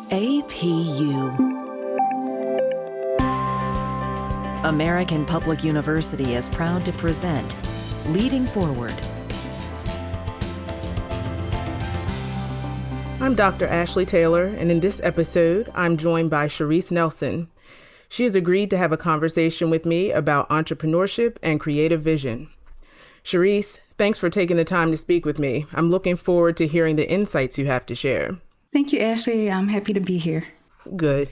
APU. American Public University is proud to present Leading Forward. I'm Dr. Ashley Taylor, and in this episode, I'm joined by Cherise Nelson. She has agreed to have a conversation with me about entrepreneurship and creative vision. Cherise, thanks for taking the time to speak with me. I'm looking forward to hearing the insights you have to share. Thank you, Ashley. I'm happy to be here. Good.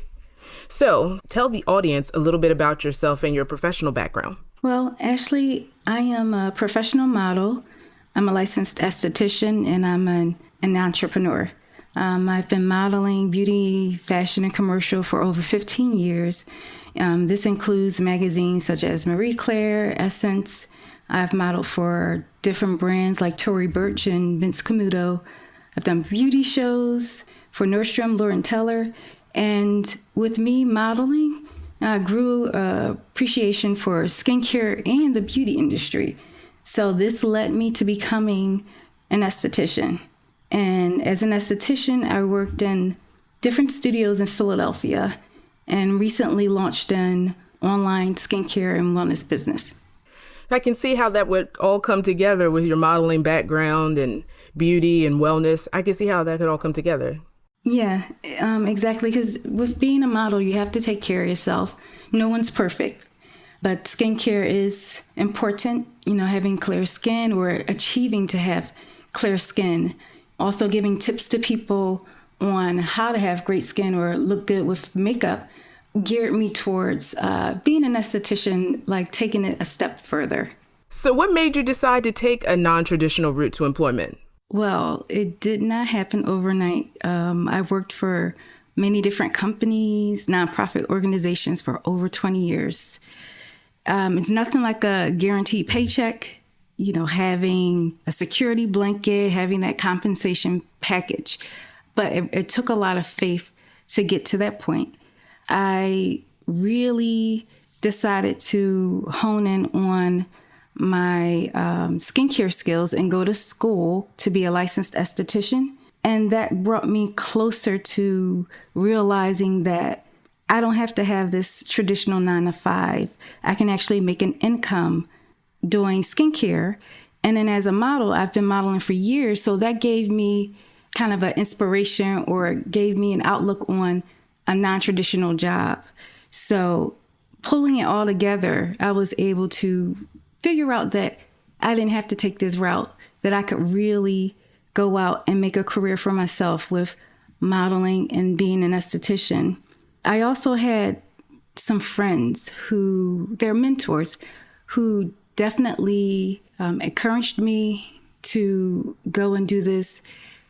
So, tell the audience a little bit about yourself and your professional background. Well, Ashley, I am a professional model. I'm a licensed esthetician, and I'm an entrepreneur. I've been modeling beauty, fashion, and commercial for over 15 years. This includes magazines such as Marie Claire, Essence. I've modeled for different brands like Tory Burch and Vince Camuto. I've done beauty shows for Nordstrom, Lord & Taylor. And with me modeling, I grew appreciation for skincare and the beauty industry. So this led me to becoming an esthetician. And as an esthetician, I worked in different studios in Philadelphia and recently launched an online skincare and wellness business. I can see how that would all come together with your modeling background and beauty and wellness. I can see how that could all come together. Yeah, exactly. Because with being a model, you have to take care of yourself. No one's perfect, but skincare is important. Having clear skin or achieving to have clear skin. Also giving tips to people on how to have great skin or look good with makeup geared me towards being an esthetician, like taking it a step further. So what made you decide to take a non-traditional route to employment? Well, it did not happen overnight. I've worked for many different companies, nonprofit organizations for over 20 years. It's nothing like a guaranteed paycheck. Having a security blanket, having that compensation package. But it took a lot of faith to get to that point. I really decided to hone in on my skincare skills and go to school to be a licensed esthetician. And that brought me closer to realizing that I don't have to have this traditional 9-to-5. I can actually make an income doing skincare. And then as a model, I've been modeling for years. So that gave me kind of an inspiration or gave me an outlook on a non-traditional job. So pulling it all together, I was able to figure out that I didn't have to take this route, that I could really go out and make a career for myself with modeling and being an esthetician. I also had some friends they're mentors, who definitely encouraged me to go and do this.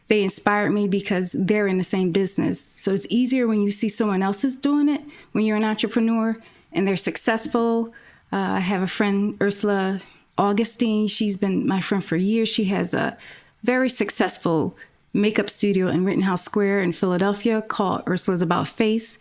They inspired me because they're in the same business. So it's easier when you see someone else is doing it, when you're an entrepreneur and they're successful. I have a friend, Ursula Augustine. She's been my friend for years. She has a very successful makeup studio in Rittenhouse Square in Philadelphia called Ursula's About Face.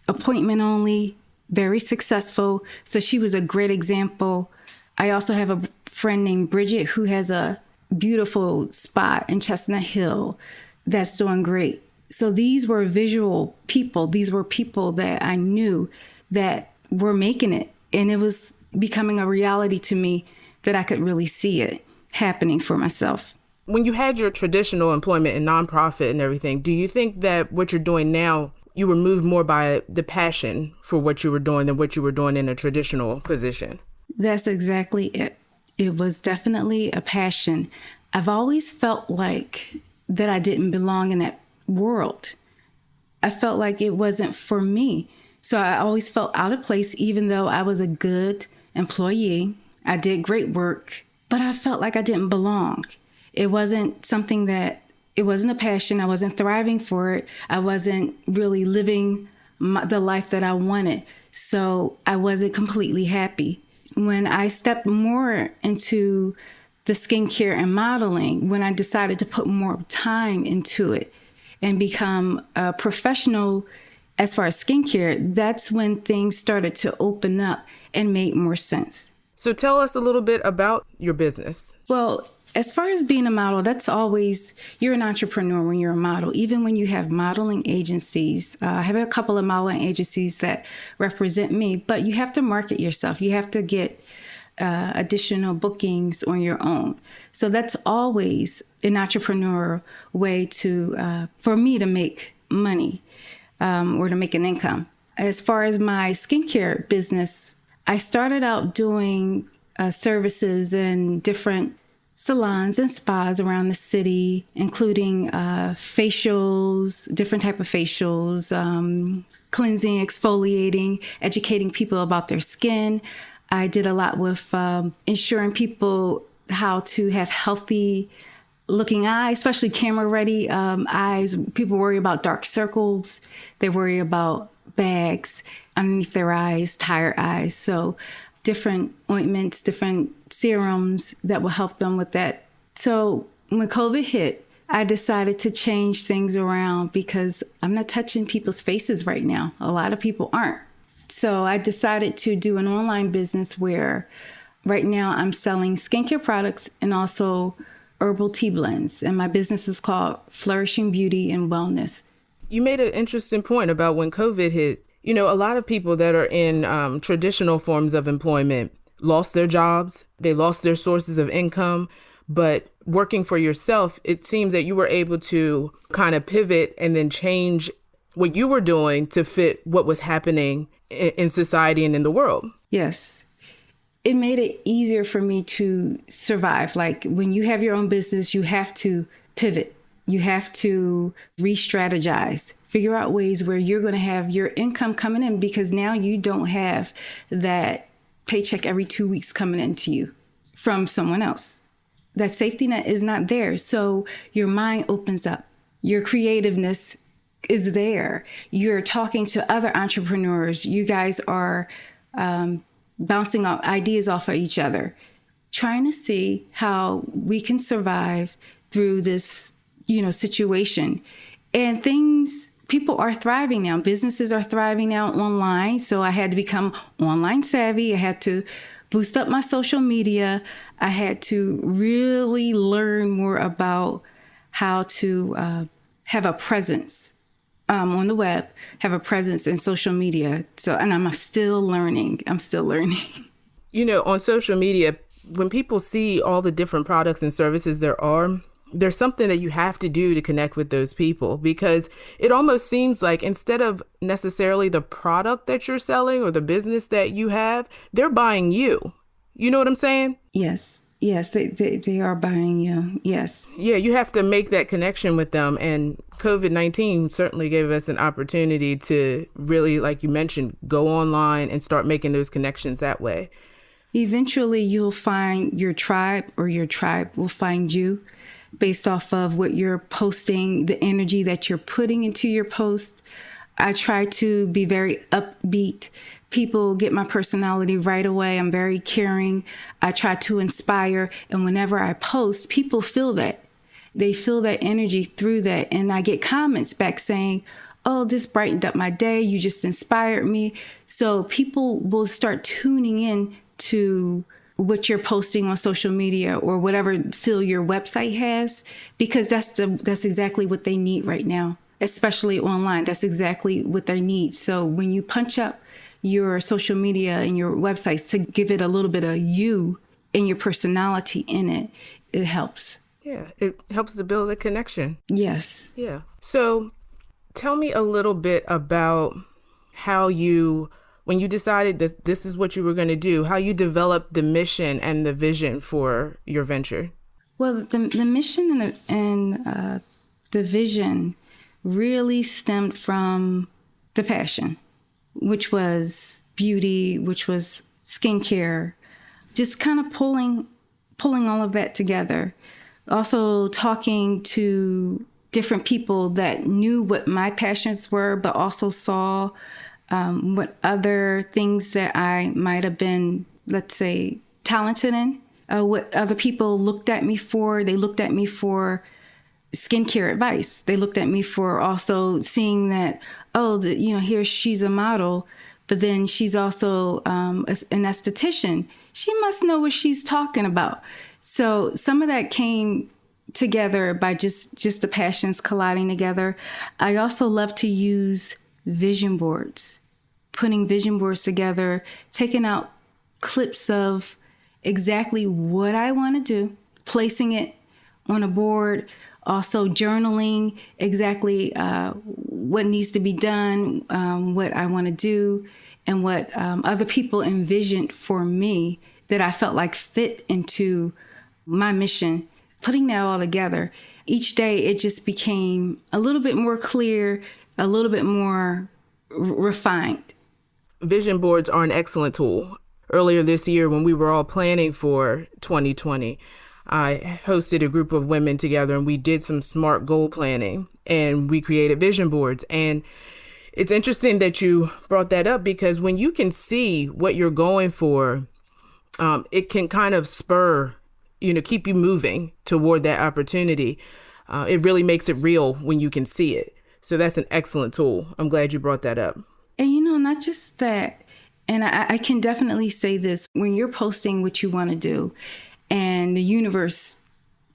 Appointment only, very successful. So she was a great example. I also have a friend named Bridget who has a beautiful spot in Chestnut Hill that's doing great. So these were visual people. These were people that I knew that were making it. And it was becoming a reality to me that I could really see it happening for myself. When you had your traditional employment in nonprofit and everything, do you think that what you're doing now, you were moved more by the passion for what you were doing than what you were doing in a traditional position? That's exactly it. It was definitely a passion. I've always felt like that I didn't belong in that world. I felt like it wasn't for me. So I always felt out of place, even though I was a good employee. I did great work, but I felt like I didn't belong. It wasn't it wasn't a passion. I wasn't thriving for it. I wasn't really living the life that I wanted. So I wasn't completely happy. When I stepped more into the skincare and modeling, when I decided to put more time into it and become a professional as far as skincare, that's when things started to open up and make more sense. So tell us a little bit about your business. Well, As far as being a model, that's always, you're an entrepreneur when you're a model. Even when you have modeling agencies, I have a couple of modeling agencies that represent me, but you have to market yourself. You have to get additional bookings on your own. So that's always an entrepreneur way for me to make money or to make an income. As far as my skincare business, I started out doing services in different salons and spas around the city, including facials, different type of facials, cleansing, exfoliating, educating people about their skin. I did a lot with ensuring people how to have healthy looking eyes, especially camera ready eyes. People worry about dark circles. They worry about bags underneath their eyes, tired eyes. So different ointments, different serums that will help them with that. So when COVID hit, I decided to change things around because I'm not touching people's faces right now. A lot of people aren't. So I decided to do an online business where right now I'm selling skincare products and also herbal tea blends. And my business is called Flourishing Beauty and Wellness. You made an interesting point about when COVID hit. You know, a lot of people that are in traditional forms of employment lost their jobs. They lost their sources of income. But working for yourself, it seems that you were able to kind of pivot and then change what you were doing to fit what was happening in society and in the world. Yes. It made it easier for me to survive. Like when you have your own business, you have to pivot. You have to re-strategize, figure out ways where you're going to have your income coming in, because now you don't have that paycheck every 2 weeks coming into you from someone else. That safety net is not there. So your mind opens up. Your creativeness is there. You're talking to other entrepreneurs. You guys are bouncing off ideas off of each other, trying to see how we can survive through this, situation. And people are thriving now. Businesses are thriving now online. So I had to become online savvy. I had to boost up my social media. I had to really learn more about how to have a presence on the web, have a presence in social media. And I'm still learning. On social media, when people see all the different products and services there's something that you have to do to connect with those people, because it almost seems like instead of necessarily the product that you're selling or the business that you have, they're buying you. You know what I'm saying? Yes. Yes, they are buying you. Yes. Yeah, you have to make that connection with them. And COVID-19 certainly gave us an opportunity to really, like you mentioned, go online and start making those connections that way. Eventually, you'll find your tribe, or your tribe will find you based off of what you're posting, the energy that you're putting into your post. I try to be very upbeat. People get my personality right away. I'm very caring. I try to inspire. And whenever I post, people feel that. They feel that energy through that. And I get comments back saying, "Oh, this brightened up my day. You just inspired me." So people will start tuning in to what you're posting on social media or whatever feel your website has, because that's exactly what they need right now, especially online. That's exactly what they need. So when you punch up your social media and your websites to give it a little bit of you and your personality in it, it helps. Yeah, it helps to build a connection. Yes. Yeah. So tell me a little bit about how when you decided that this is what you were going to do, how you developed the mission and the vision for your venture. Well, the mission and the vision really stemmed from the passion, which was beauty, which was skincare, just kind of pulling all of that together. Also talking to different people that knew what my passions were, but also saw what other things that I might have been, let's say, talented in, what other people looked at me for. They looked at me for skincare advice. They looked at me for also seeing that, here she's a model, but then she's also an esthetician. She must know what she's talking about. So some of that came together by just the passions colliding together. I also love to use vision boards, putting vision boards together, taking out clips of exactly what I want to do, placing it on a board, also journaling exactly what needs to be done, what I want to do, and what other people envisioned for me that I felt like fit into my mission. Putting that all together, each day it just became a little bit more clear, a little bit more refined. Vision boards are an excellent tool. Earlier this year, when we were all planning for 2020, I hosted a group of women together and we did some SMART goal planning and we created vision boards. And it's interesting that you brought that up because when you can see what you're going for, it can kind of spur, keep you moving toward that opportunity. It really makes it real when you can see it. So that's an excellent tool. I'm glad you brought that up. And, not just that. And I can definitely say this, when you're posting what you want to do and the universe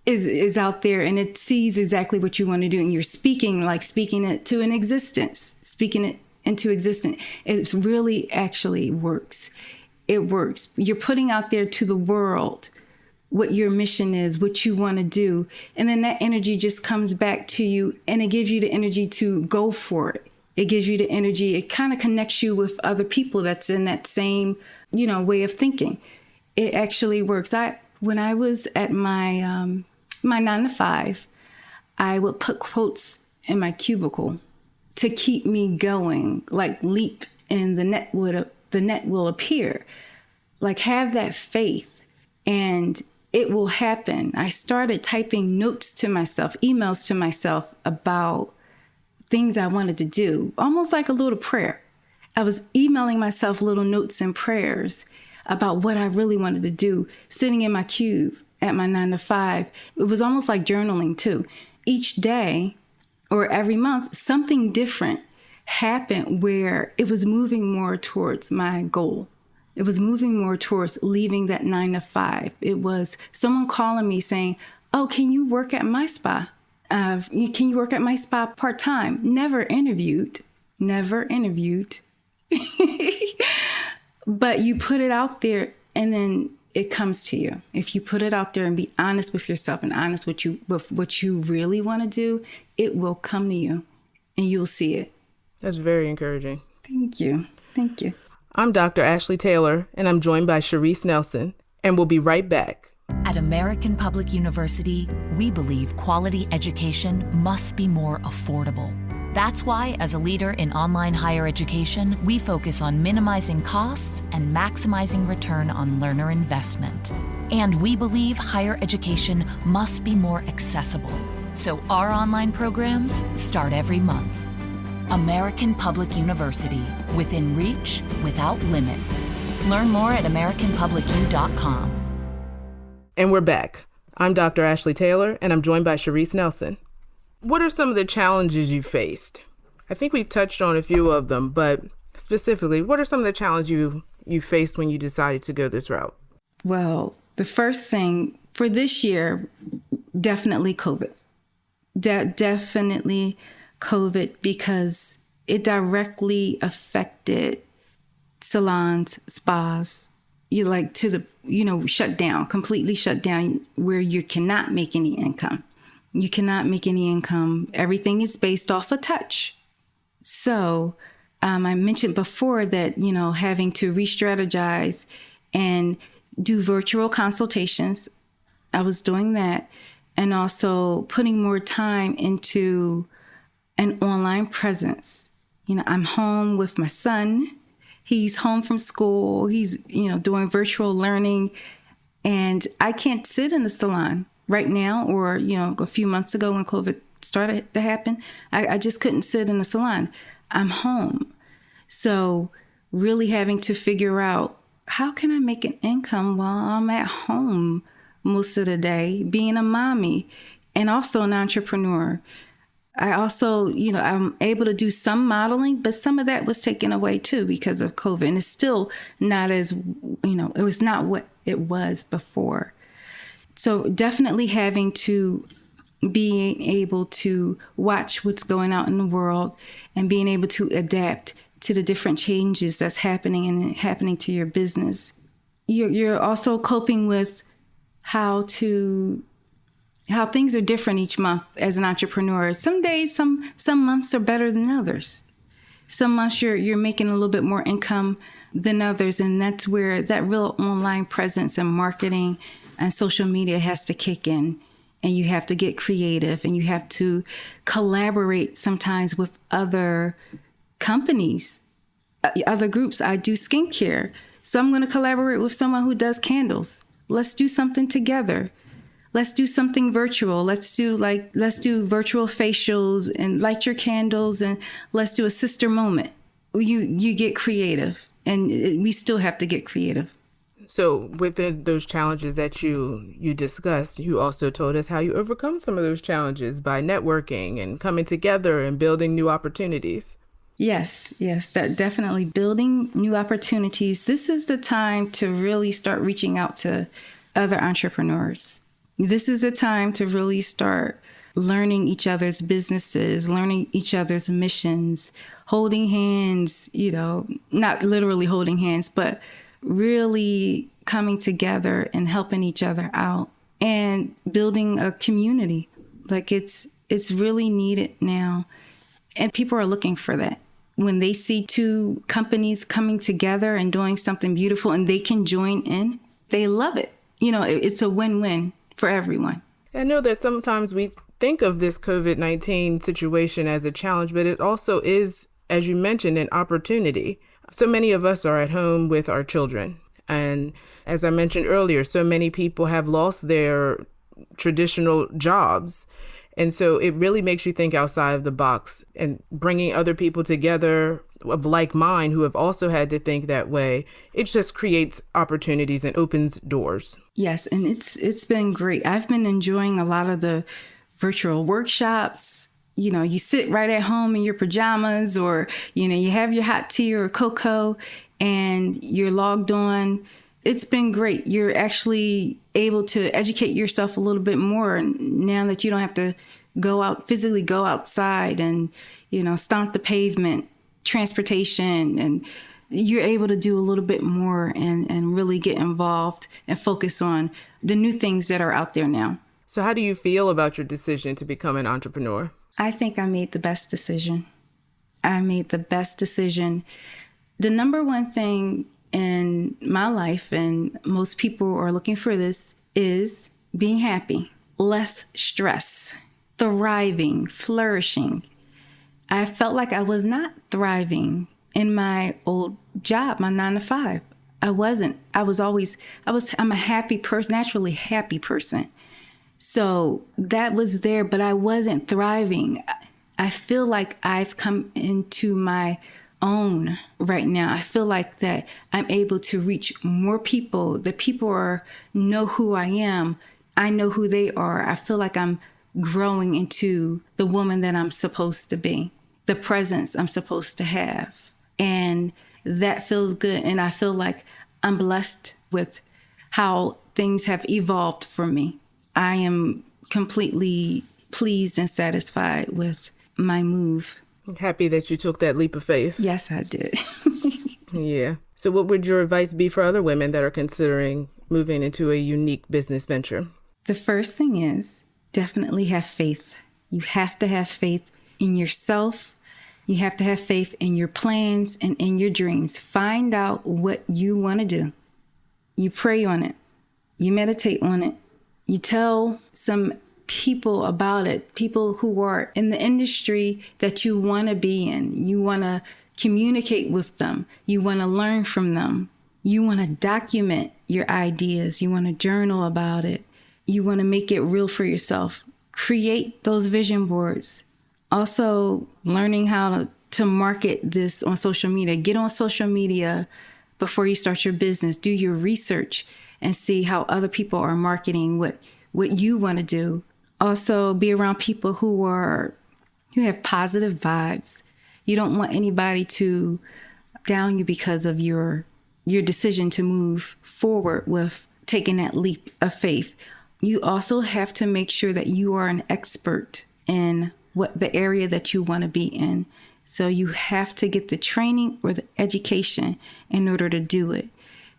is out there and it sees exactly what you want to do and you're speaking it to an existence, speaking it into existence, it really actually works. It works. You're putting out there to the world what your mission is, what you want to do. And then that energy just comes back to you and it gives you the energy to go for it. It gives you the energy. It kind of connects you with other people that's in that same, way of thinking. It actually works. When I was at my 9-to-5, I would put quotes in my cubicle to keep me going, like leap and the net will appear. Like have that faith and it will happen. I started typing notes to myself, emails to myself about things I wanted to do, almost like a little prayer. I was emailing myself little notes and prayers about what I really wanted to do, sitting in my cube at my 9-to-5. It was almost like journaling too. Each day or every month, something different happened where it was moving more towards my goal. It was moving more towards leaving that 9-to-5. It was someone calling me saying, "Oh, can you work at my spa? Can you work at my spa part-time?" Never interviewed. But you put it out there and then it comes to you. If you put it out there and be honest with yourself and honest with what you really want to do, it will come to you and you'll see it. That's very encouraging. Thank you. I'm Dr. Ashley Taylor, and I'm joined by Sharice Nelson, and we'll be right back. At American Public University, we believe quality education must be more affordable. That's why, as a leader in online higher education, we focus on minimizing costs and maximizing return on learner investment. And we believe higher education must be more accessible. So our online programs start every month. American Public University, within reach, without limits. Learn more at americanpublicu.com. And we're back. I'm Dr. Ashley Taylor, and I'm joined by Sharice Nelson. What are some of the challenges you faced? I think we've touched on a few of them, but specifically, what are some of the challenges you faced when you decided to go this route? Well, the first thing for this year, definitely COVID. Definitely COVID, because it directly affected salons, spas, completely shut down, where you cannot make any income. You cannot make any income. Everything is based off a touch. So I mentioned before that, having to re-strategize and do virtual consultations. I was doing that, and also putting more time into an online presence. I'm home with my son. He's home from school. He's, doing virtual learning, and I can't sit in the salon right now, or, a few months ago when COVID started to happen, I just couldn't sit in the salon. I'm home. So really having to figure out, how can I make an income while I'm at home most of the day, being a mommy and also an entrepreneur. I also, I'm able to do some modeling, but some of that was taken away too because of COVID. And it's still not as, it was not what it was before. So definitely having to being able to watch what's going out in the world and being able to adapt to the different changes that's happening and happening to your business. You're also coping with how things are different each month as an entrepreneur. Some days, some months are better than others. Some months you're making a little bit more income than others, and that's where that real online presence and marketing and social media has to kick in. And you have to get creative, and you have to collaborate sometimes with other companies, other groups. I do skincare, so I'm going to collaborate with someone who does candles. Let's do something together. Let's do something virtual. Let's do virtual facials and light your candles, and let's do a sister moment. You get creative, and we still have to get creative. So within those challenges that you discussed, you also told us how you overcome some of those challenges by networking and coming together and building new opportunities. Yes, that definitely building new opportunities. This is the time to really start reaching out to other entrepreneurs. This is the time to really start learning each other's businesses, learning each other's missions, holding hands, not literally holding hands, but really coming together and helping each other out and building a community. Like it's really needed now. And people are looking for that. When they see two companies coming together and doing something beautiful and they can join in, they love it. It's a win-win for everyone. I know that sometimes we think of this COVID-19 situation as a challenge, but it also is, as you mentioned, an opportunity. So many of us are at home with our children. And as I mentioned earlier, so many people have lost their traditional jobs. And so it really makes you think outside of the box, and bringing other people together of like mind who have also had to think that way. It just creates opportunities and opens doors. Yes, and it's been great. I've been enjoying a lot of the virtual workshops. You sit right at home in your pajamas, or, you have your hot tea or cocoa and you're logged on. It's been great. You're actually able to educate yourself a little bit more now that you don't have to physically go outside and, stomp the pavement, transportation, and you're able to do a little bit more and really get involved and focus on the new things that are out there now. So how do you feel about your decision to become an entrepreneur? I think I made the best decision. The number one thing in my life, and most people are looking for this, is being happy, less stress, thriving, flourishing. I felt like I was not thriving in my old job, my 9-to-5. I wasn't. I'm a happy person, naturally happy person. So that was there, but I wasn't thriving. I feel like I've come into my own right now. I feel like that I'm able to reach more people. The people know who I am. I know who they are. I feel like I'm growing into the woman that I'm supposed to be, the presence I'm supposed to have. And that feels good. And I feel like I'm blessed with how things have evolved for me. I am completely pleased and satisfied with my move. I'm happy that you took that leap of faith. Yes, I did. Yeah. So what would your advice be for other women that are considering moving into a unique business venture? The first thing is definitely have faith. You have to have faith in yourself. You have to have faith in your plans and in your dreams. Find out what you want to do. You pray on it. You meditate on it. You tell some people about it, people who are in the industry that you want to be in. You want to communicate with them. You want to learn from them. You want to document your ideas. You want to journal about it. You want to make it real for yourself. Create those vision boards. Also, learning how to market this on social media. Get on social media before you start your business. Do your research and see how other people are marketing what you want to do. Also, be around people who have positive vibes. You don't want anybody to down you because of your decision to move forward with taking that leap of faith. you also have to make sure that you are an expert in what the area that you want to be in. So you have to get the training or the education in order to do it.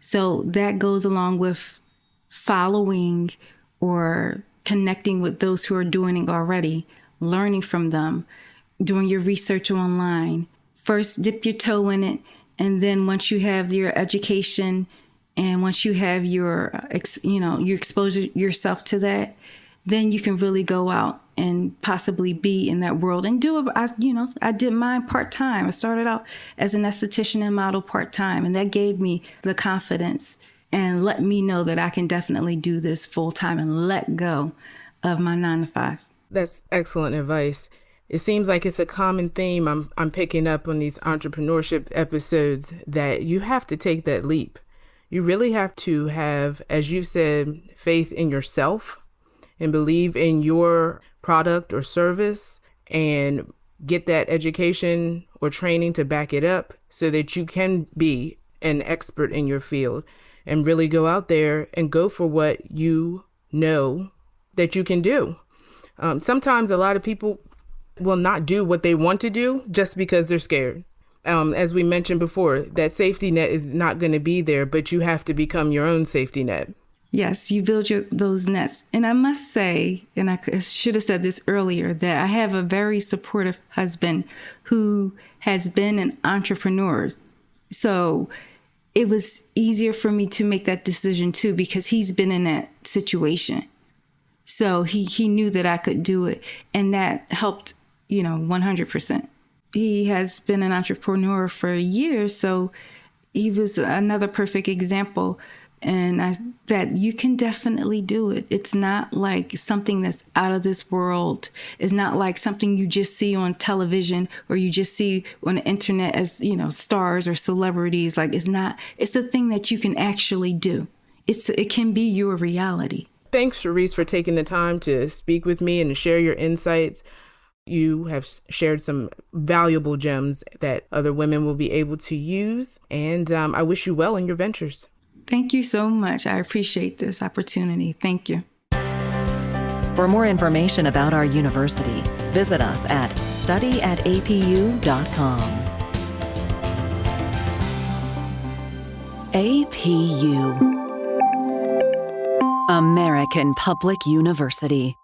So that goes along with following or connecting with those who are doing it already, learning from them, doing your research online. First, dip your toe in it. And then once you have your education and once you have your, you expose yourself to that, then you can really go out and possibly be in that world and do it. I did mine part-time. I started out as an esthetician and model part-time, and that gave me the confidence and let me know that I can definitely do this full-time and let go of my 9 to 5. That's excellent advice. It seems like it's a common theme I'm picking up on these entrepreneurship episodes, that you have to take that leap. You really have to have, as you said, faith in yourself and believe in your product or service and get that education or training to back it up so that you can be an expert in your field and really go out there and go for what you know that you can do. Sometimes a lot of people will not do what they want to do just because they're scared. As we mentioned before, that safety net is not going to be there, but you have to become your own safety net. Yes, you build those nets. And I must say, and I should have said this earlier, that I have a very supportive husband who has been an entrepreneur. So it was easier for me to make that decision too, because he's been in that situation. So he knew that I could do it. And that helped, 100%. He has been an entrepreneur for years. So he was another perfect example. And that you can definitely do it. It's not like something that's out of this world. It's not like something you just see on television or you just see on the internet as, stars or celebrities. Like it's a thing that you can actually do. It can be your reality. Thanks, Cherise, for taking the time to speak with me and to share your insights. You have shared some valuable gems that other women will be able to use. And I wish you well in your ventures. Thank you so much. I appreciate this opportunity. Thank you. For more information about our university, visit us at studyatapu.com. APU, American Public University.